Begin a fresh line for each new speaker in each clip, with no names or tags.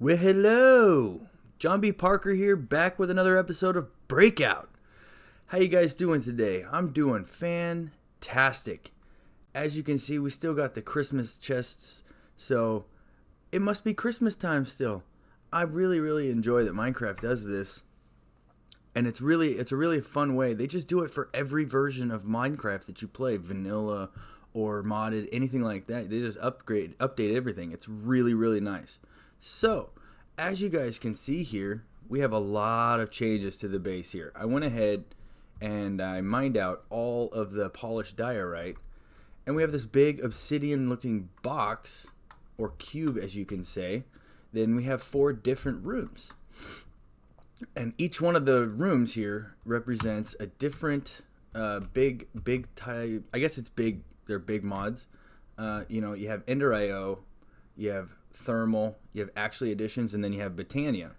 Well, hello. JohnBParker here, back with another episode of BreakOut. How you guys doing today? I'm doing fantastic. As you can see, we still got the Christmas chests, so it must be Christmas time still. I really enjoy that Minecraft does this, and it's a really fun way. They just do it for every version of Minecraft that you play, vanilla or modded, anything like that. They just update everything. It's really nice. So, as you guys can see here, we have a lot of changes to the base here. I went ahead and I mined out all of the polished diorite, and we have this big obsidian looking box, or cube as you can say. Then we have 4 different rooms, and each one of the rooms here represents a different big type. I guess it's big. They're big mods. You have Ender IO, you have Thermal, you have Actually Additions, and then you have Botania.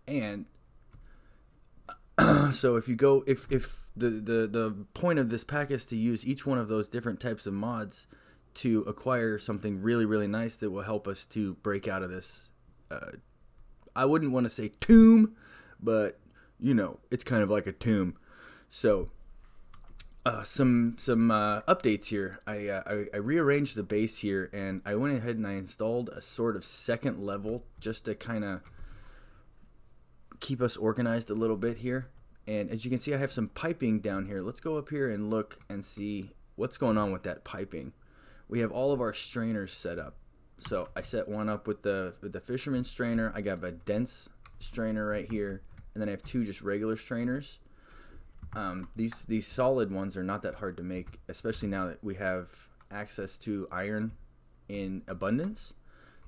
And so if the point of this pack is to use each one of those different types of mods to acquire something really nice that will help us to break out of this, I wouldn't want to say tomb, but it's kind of like a tomb. So some updates here. I rearranged the base here, and I went ahead and I installed a sort of second level just to kind of keep us organized a little bit here. And as you can see, I have some piping down here. Let's go up here and look and see what's going on with that piping. We have all of our strainers set up. So I set one up with the fisherman strainer. I got a dense strainer right here, and then I have 2 just regular strainers. These solid ones are not that hard to make, especially now that we have access to iron in abundance.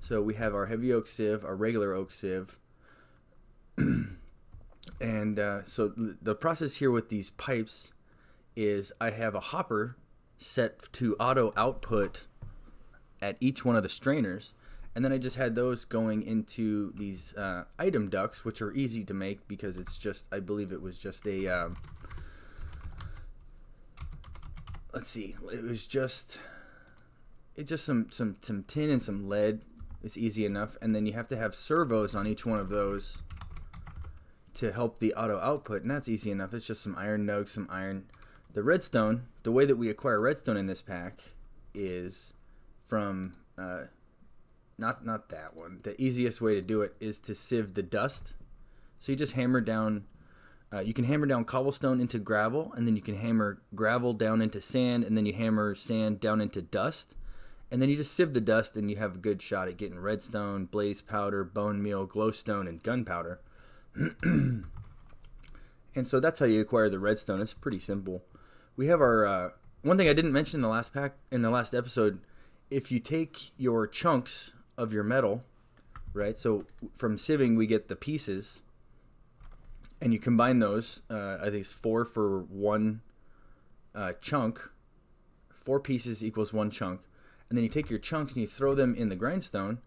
So we have our heavy oak sieve, our regular oak sieve, and so the process here with these pipes is I have a hopper set to auto output at each one of the strainers, and then I just had those going into these item ducts, which are easy to make because it's just, I believe it was just a let's see, it's just some tin and some lead. It's easy enough, and then you have to have servos on each one of those to help the auto output, and that's easy enough. It's just some iron nugs, some iron. The redstone, the way that we acquire redstone in this pack is from not that one. The easiest way to do it is to sieve the dust. So you just hammer down. You can hammer down cobblestone into gravel, and then you can hammer gravel down into sand, and then you hammer sand down into dust, and then you just sieve the dust, and you have a good shot at getting redstone, blaze powder, bone meal, glowstone, and gunpowder. And so that's how you acquire the redstone. It's pretty simple. We have our one thing I didn't mention in the last episode. If you take your chunks of your metal, right? So from sieving we get the pieces, and you combine those. I think it's 4 for 1 chunk. 4 pieces equals 1 chunk, and then you take your chunks and you throw them in the grindstone.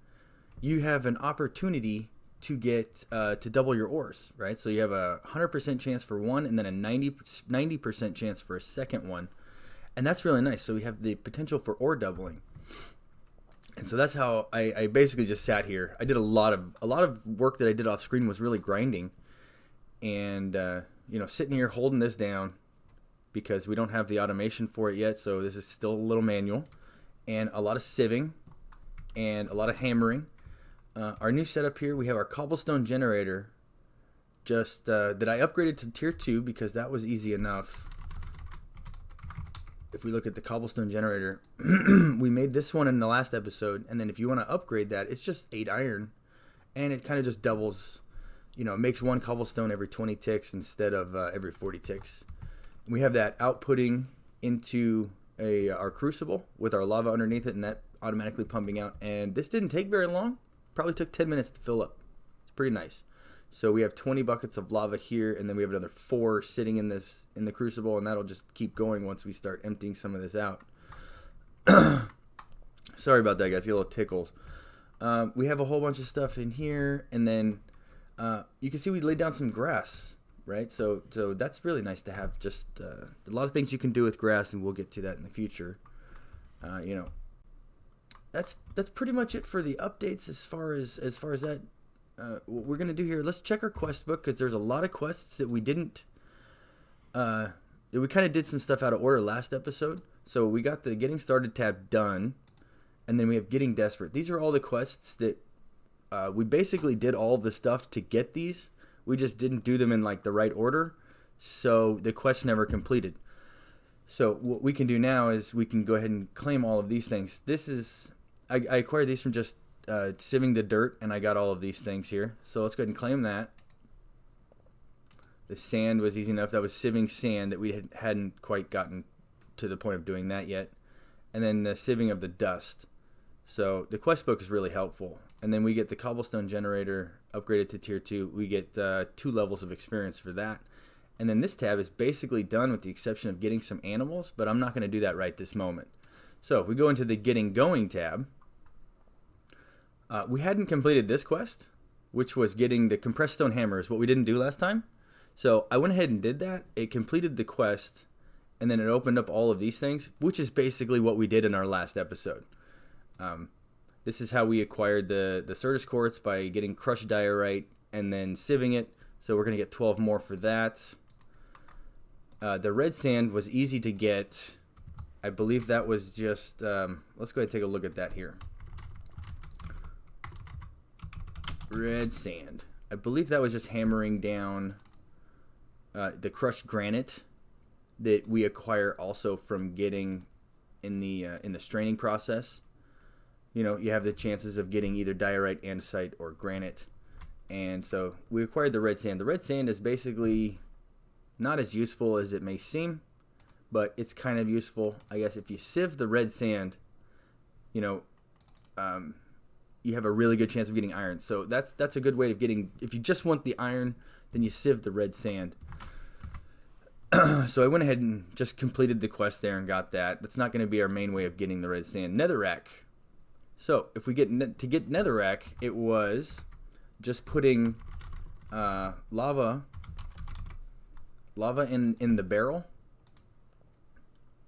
You have an opportunity to get to double your ores, right? So you have a 100% chance for one, and then a 90% chance for a second one, and that's really nice. So we have the potential for ore doubling, and so that's how I basically just sat here. I did a lot of work that I did off screen was really grinding, and sitting here holding this down because we don't have the automation for it yet. So this is still a little manual, and a lot of sieving and a lot of hammering. Our new setup here, we have our cobblestone generator just that I upgraded to tier 2 because that was easy enough. If we look at the cobblestone generator, we made this one in the last episode, and then if you want to upgrade that, it's just 8 iron, and it kind of just doubles, it makes 1 cobblestone every 20 ticks instead of every 40 ticks. And we have that outputting into our crucible with our lava underneath it, and that automatically pumping out, and this didn't take very long. Probably took 10 minutes to fill up. It's pretty nice. So we have 20 buckets of lava here, and then we have another 4 sitting in the crucible, and that'll just keep going once we start emptying some of this out. Sorry about that, guys. Get a little tickled. We have a whole bunch of stuff in here, and then you can see we laid down some grass, right? So that's really nice to have. Just a lot of things you can do with grass, and we'll get to that in the future. That's pretty much it for the updates as far as that what we're going to do here, let's check our quest book, because there's a lot of quests that we didn't, we kind of did some stuff out of order last episode. So we got the Getting Started tab done, and then we have Getting Desperate. These are all the quests that we basically did all the stuff to get these. We just didn't do them in like the right order, so the quest never completed. So what we can do now is we can go ahead and claim all of these things. This is, I acquired these from just sieving the dirt, and I got all of these things here. So let's go ahead and claim that. The sand was easy enough. That was sieving sand that we hadn't quite gotten to the point of doing that yet. And then the sieving of the dust. So the quest book is really helpful. And then we get the cobblestone generator upgraded to tier 2. We get 2 levels of experience for that. And then this tab is basically done with the exception of getting some animals, but I'm not going to do that right this moment. So if we go into the Getting Going tab, we hadn't completed this quest, which was getting the compressed stone hammers, what we didn't do last time. So I went ahead and did that. It completed the quest, and then it opened up all of these things, which is basically what we did in our last episode. This is how we acquired the Certus quartz, by getting crushed diorite and then sieving it. So we're going to get 12 more for that. The red sand was easy to get. I believe that was just, let's go ahead and take a look at that here. Red sand. I believe that was just hammering down the crushed granite that we acquire also from getting in the straining process. You know, you have the chances of getting either diorite, andesite, or granite. And so we acquired the red sand. The red sand is basically not as useful as it may seem, but it's kind of useful. I guess if you sieve the red sand, you know, you have a really good chance of getting iron. So that's a good way of getting, if you just want the iron, then you sieve the red sand. So I went ahead and just completed the quest there and got that. That's not going to be our main way of getting the red sand. Netherrack. So if we get to get netherrack, it was just putting lava in the barrel,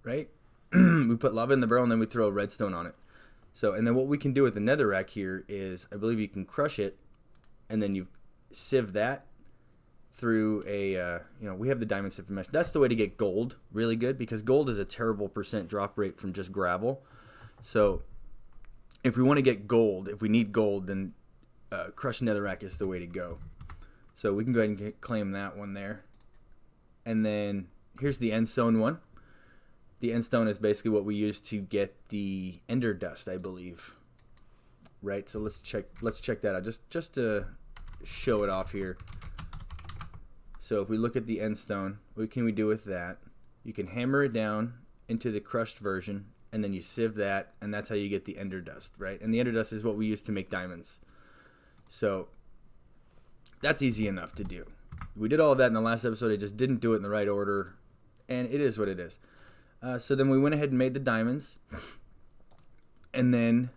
right? We put lava in the barrel and then we throw redstone on it. So, and then what we can do with the netherrack here is, I believe you can crush it, and then you sieve that through a, you know, we have the diamond sieve mesh. That's the way to get gold really good, because gold is a terrible % drop rate from just gravel. So if we want to get gold, if we need gold, then crushed netherrack is the way to go. So we can go ahead and claim that one there. And then here's the endstone one. The endstone is basically what we use to get the ender dust, I believe. Right? So let's check that out just to show it off here. So if we look at the endstone, what can we do with that? You can hammer it down into the crushed version, and then you sieve that, and that's how you get the ender dust, right? And the ender dust is what we use to make diamonds. So that's easy enough to do. We did all of that in the last episode. I just didn't do it in the right order, and it is what it is. So then we went ahead and made the diamonds, and then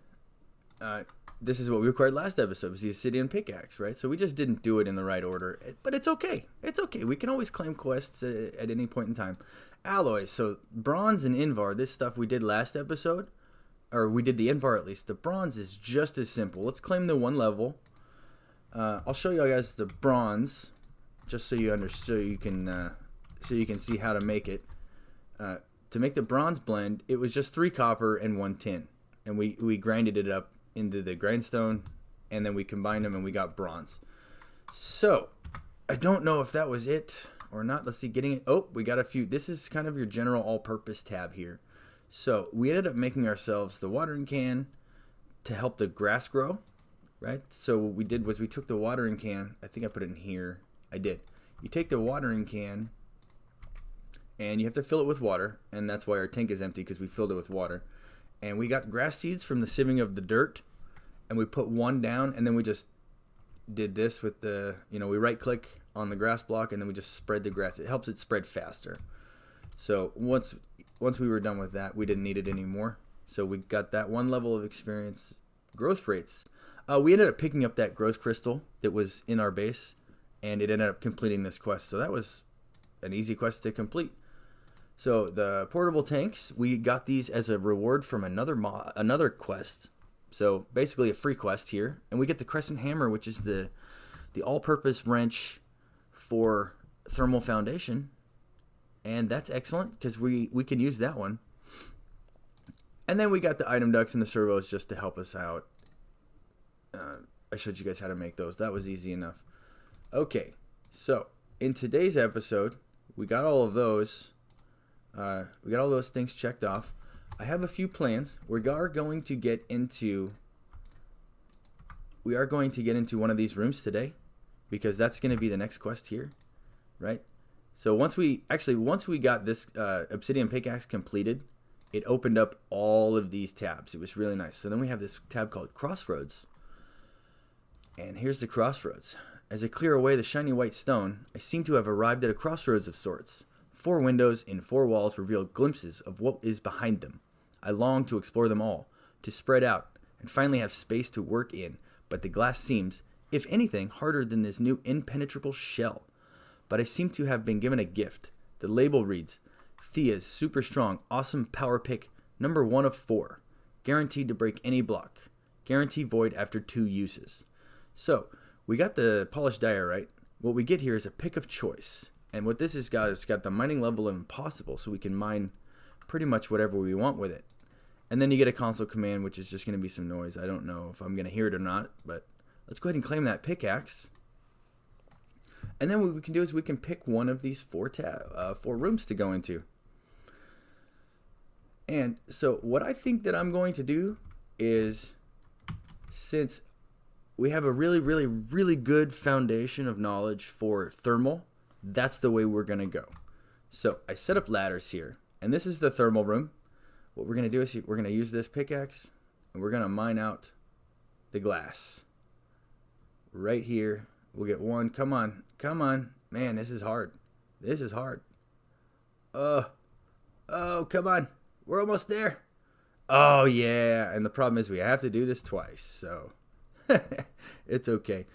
this is what we acquired last episode, was the obsidian pickaxe, right? So we just didn't do it in the right order, but it's okay. It's okay. We can always claim quests at any point in time. Alloys, so bronze and invar, this stuff we did last episode, or we did the invar at least. The bronze is just as simple. Let's claim the 1 level. I'll show you guys the bronze, just so you can see how to make it. To make the bronze blend, it was just 3 copper and 1 tin, and we grinded it up into the grindstone, and then we combined them and we got bronze. So I don't know if that was it or not. Let's see, getting it. Oh, we got a few. This is kind of your general all-purpose tab here. So we ended up making ourselves the watering can to help the grass grow, right? So what we did was we took the watering can. I think I put it in here. I did. You take the watering can and you have to fill it with water, and that's why our tank is empty, because we filled it with water. And we got grass seeds from the sieving of the dirt, and we put 1 down, and then we just did this with the, we right click on the grass block, and then we just spread the grass. It helps it spread faster. So once we were done with that, we didn't need it anymore. So we got that 1 level of experience. Growth rates. We ended up picking up that growth crystal that was in our base, and it ended up completing this quest. So that was an easy quest to complete. So the portable tanks, we got these as a reward from another quest. So basically a free quest here. And we get the crescent hammer, which is the the all-purpose wrench for thermal foundation, and that's excellent because we can use that one. And then we got the item ducts and the servos just to help us out. I showed you guys how to make those. That was easy enough. Okay, so in today's episode, we got all of those. We got all those things checked off. I have a few plans. We are going to get into one of these rooms today, because that's going to be the next quest here, right? So once we got this obsidian pickaxe completed, it opened up all of these tabs. It was really nice. So then we have this tab called Crossroads. And here's the crossroads. As I clear away the shiny white stone, I seem to have arrived at a crossroads of sorts. 4 windows in 4 walls reveal glimpses of what is behind them. I long to explore them all, to spread out, and finally have space to work in, but the glass seems, if anything, harder than this new impenetrable shell. But I seem to have been given a gift. The label reads, Thea's super strong, awesome power pick, number 1 of 4. Guaranteed to break any block. Guarantee void after 2 uses. So, we got the polished diorite. What we get here is a pick of choice. And what this has got is got the mining level of impossible, so we can mine pretty much whatever we want with it. And then you get a console command, which is just going to be some noise. I don't know if I'm going to hear it or not, but let's go ahead and claim that pickaxe. And then what we can do is we can pick one of these 4 rooms to go into. And so what I think that I'm going to do is, since we have a really, really, really good foundation of knowledge for thermal, that's the way we're going to go. So I set up ladders here, and this is the thermal room. What we're going to do is we're going to use this pickaxe, and we're going to mine out the glass. Right here, we'll get 1. Come on, come on. Man, this is hard. This is hard. Oh, come on. We're almost there. Oh, yeah. And the problem is we have to do this twice, so it's okay.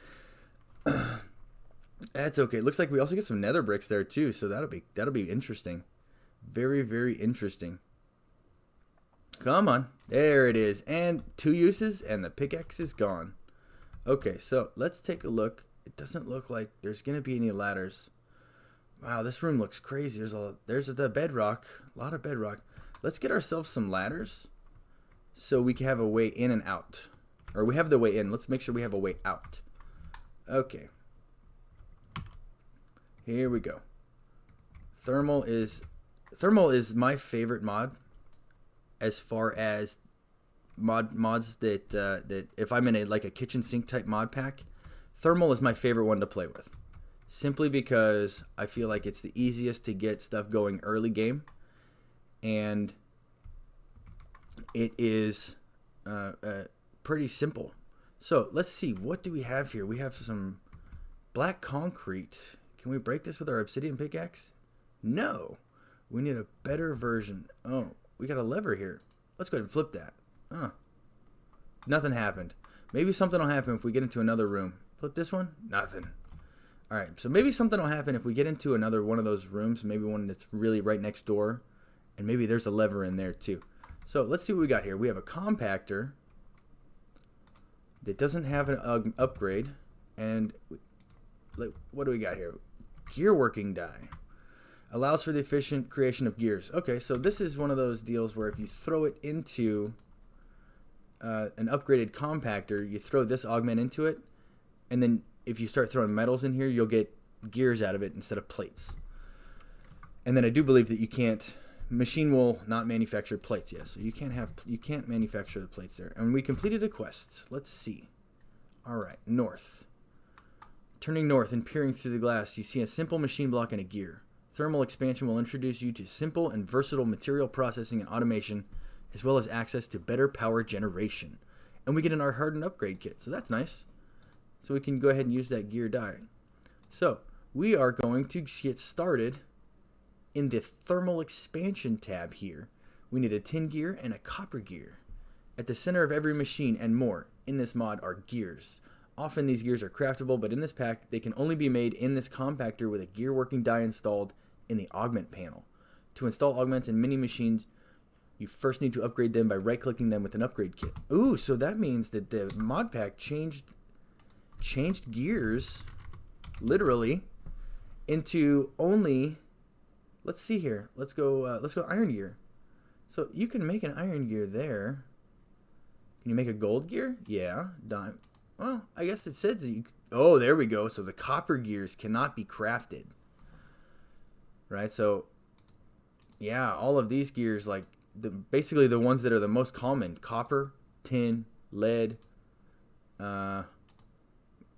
That's okay. Looks like we also get some nether bricks there too, so that'll be interesting. Very, very interesting. Come on. There it is. And 2 uses, and the pickaxe is gone. Okay, so let's take a look. It doesn't look like there's going to be any ladders. Wow, this room looks crazy. There's the bedrock. A lot of bedrock. Let's get ourselves some ladders so we can have a way in and out. Or we have the way in. Let's make sure we have a way out. Okay. Here we go. Thermal is my favorite mod, as far as mods that if I'm in a kitchen sink type mod pack, thermal is my favorite one to play with. Simply because I feel like it's the easiest to get stuff going early game, and it is pretty simple. So let's see, what do we have here? We have some black concrete. Can we break this with our obsidian pickaxe? No. We need a better version. Oh, we got a lever here. Let's go ahead and flip that. Nothing happened. Maybe something will happen if we get into another room. Flip this one? Nothing. Alright, so maybe something will happen if we get into another one of those rooms. Maybe one that's really right next door. And maybe there's a lever in there too. So let's see what we got here. We have a compactor that doesn't have an upgrade. And what do we got here? Gear working die. Allows for the efficient creation of gears. Okay, so this is one of those deals where if you throw it into an upgraded compactor, you throw this augment into it, and then if you start throwing metals in here, you'll get gears out of it instead of plates. And then I do believe that you can't, machine will not manufacture plates. Yes, so you can't manufacture the plates there. And we completed a quest. Let's see. All right, north. Turning north and peering through the glass, you see a simple machine block and a gear. Thermal expansion will introduce you to simple and versatile material processing and automation, as well as access to better power generation. And we get an hardened upgrade kit, so that's nice. So we can go ahead and use that gear die. So we are going to get started in the thermal expansion tab here. We need a tin gear and a copper gear. At the center of every machine and more in this mod are gears. Often these gears are craftable, but in this pack, they can only be made in this compactor with a gear working die installed in the augment panel. To install augments in mini machines, you first need to upgrade them by right-clicking them with an upgrade kit. Ooh, so that means that the mod pack changed changed gears, literally, into only, let's see here. Let's go iron gear. So you can make an iron gear there. Can you make a gold gear? Yeah. Dime. Well, I guess it says that you... Oh, there we go. So the copper gears cannot be crafted. Right? So, yeah, all of these gears, like, basically the ones that are the most common. Copper, tin, lead. Let's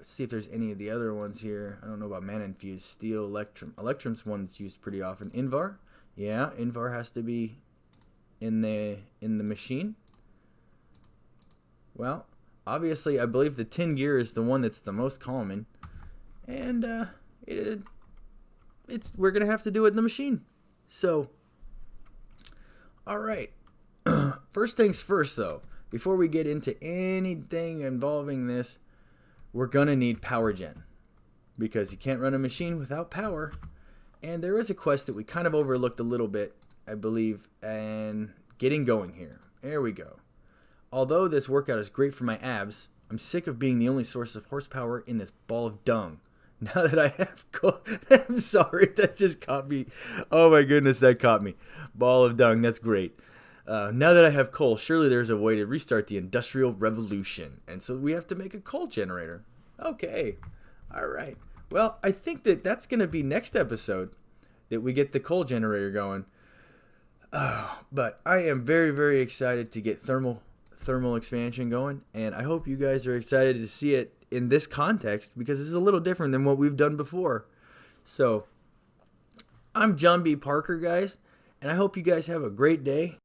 see if there's any of the other ones here. I don't know about mana infused. Steel, electrum. Electrum's one that's used pretty often. Invar. Yeah, Invar has to be in the machine. Well, obviously, I believe the tin gear is the one that's the most common, and we're gonna have to do it in the machine. So, all right. First things first, though. Before we get into anything involving this, we're gonna need power gen, because you can't run a machine without power. And there is a quest that we kind of overlooked a little bit, I believe, and getting going here. There we go. Although this workout is great for my abs, I'm sick of being the only source of horsepower in this ball of dung. Now that I have I'm sorry, that just caught me. Oh my goodness, that caught me. Ball of dung, that's great. Now that I have coal, surely there's a way to restart the Industrial Revolution. And so we have to make a coal generator. Okay. All right. Well, I think that's going to be next episode that we get the coal generator going. But I am very, very excited to get thermal expansion going, and I hope you guys are excited to see it in this context, because it's a little different than what we've done before. So I'm JohnBParker, guys, and I hope you guys have a great day.